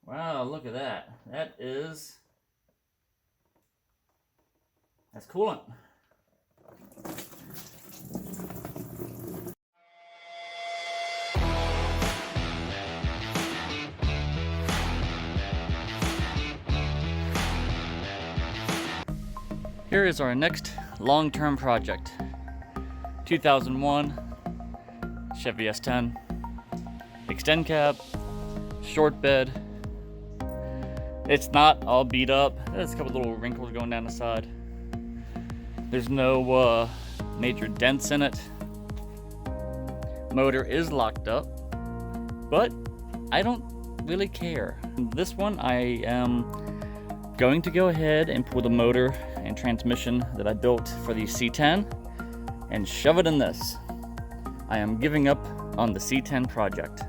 Wow, look at that. That's coolant. Here is our next long-term project. 2001 Chevy S10. Extend cab, short bed. It's not all beat up. There's a couple little wrinkles going down the side. There's no major dents in it. Motor is locked up, but I don't really care. This one I am going to go ahead and pull the motor and transmission that I built for the C10 and shove it in this. I am giving up on the C10 project.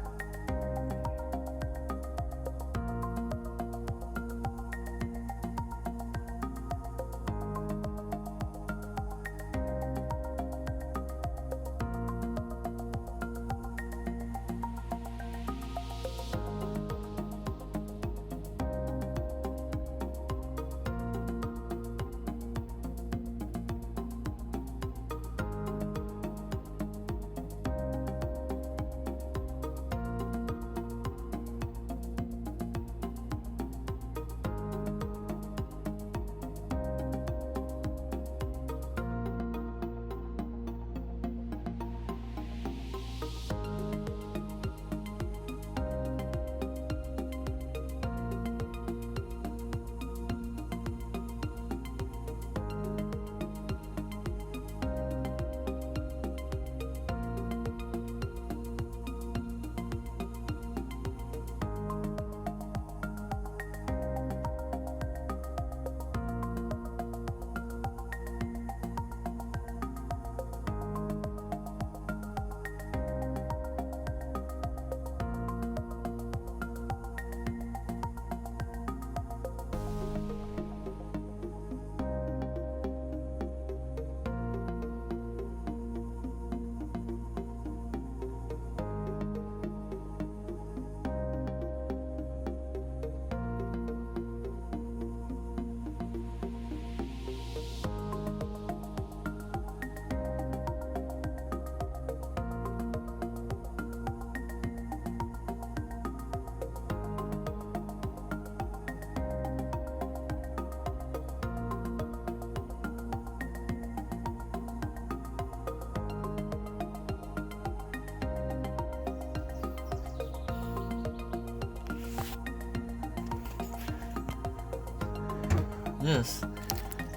This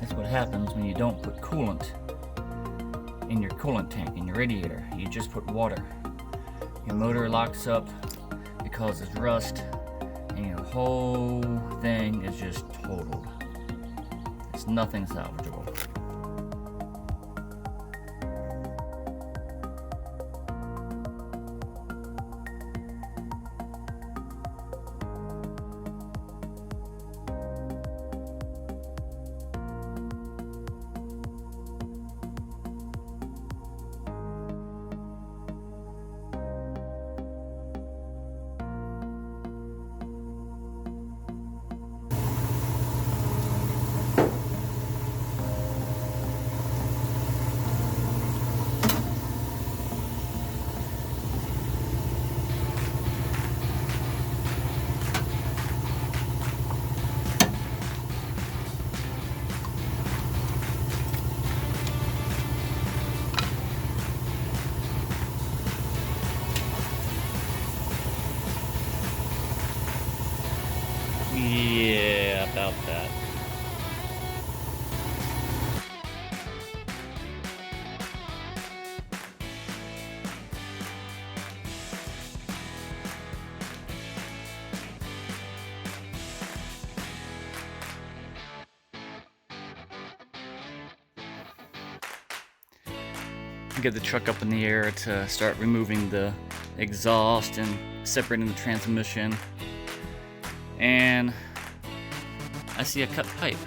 is what happens when you don't put coolant in your coolant tank, in your radiator. You just put water. Your motor locks up, it causes rust, and your whole thing is just totaled. It's nothing salvageable. Yeah, about that. Get the truck up in the air to start removing the exhaust and separating the transmission. And I see a cut pipe,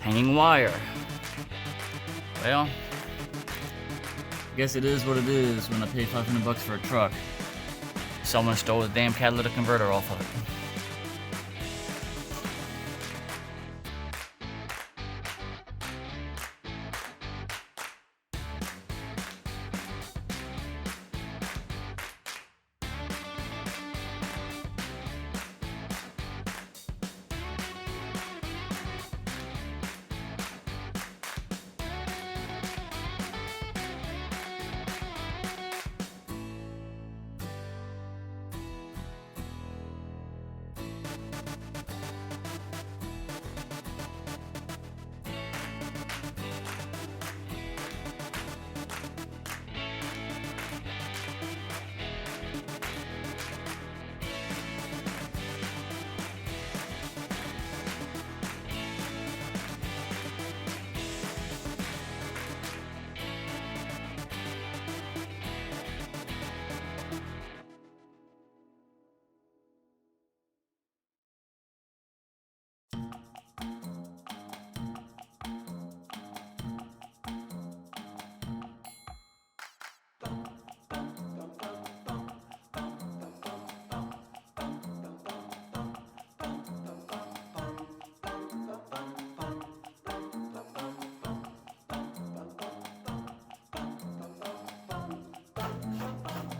hanging wire. Well, I guess it is what it is when I pay $500 for a truck. Someone stole the damn catalytic converter off of it.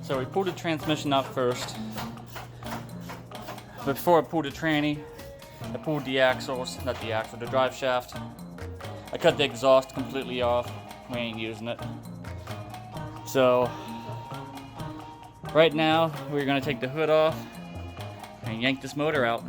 So we pulled the transmission out first. But before I pulled the tranny, I pulled the axles, not the axle, the drive shaft. I cut the exhaust completely off. We ain't using it. So right now we're gonna take the hood off and yank this motor out.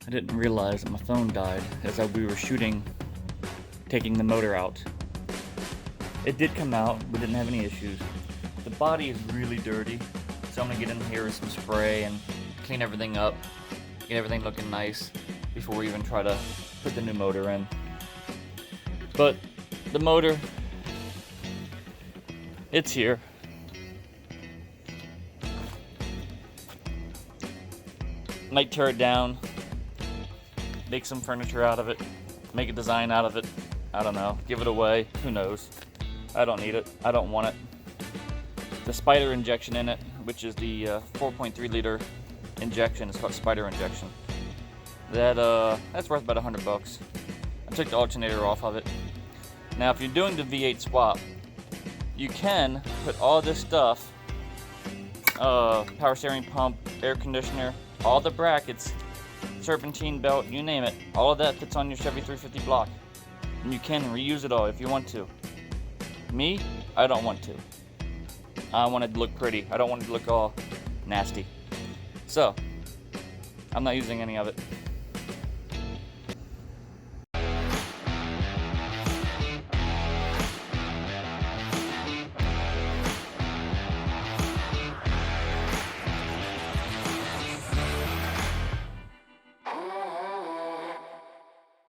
I didn't realize that my phone died as we were shooting, taking the motor out. It did come out, we didn't have any issues. The body is really dirty, so I'm gonna get in here with some spray and clean everything up, get everything looking nice before we even try to put the new motor in. But the motor, it's here. Might tear it down, make some furniture out of it, make a design out of it. I don't know, give it away, who knows. I don't need it, I don't want it. The spider injection in it, which is the 4.3 liter injection, is called spider injection. That's worth about $100. I took the alternator off of it. Now, if you're doing the V8 swap, you can put all this stuff, power steering pump, air conditioner, all the brackets, serpentine belt, you name it, all of that fits on your Chevy 350 block. And you can reuse it all if you want to. Me, I don't want to. I want it to look pretty. I don't want it to look all nasty. So, I'm not using any of it.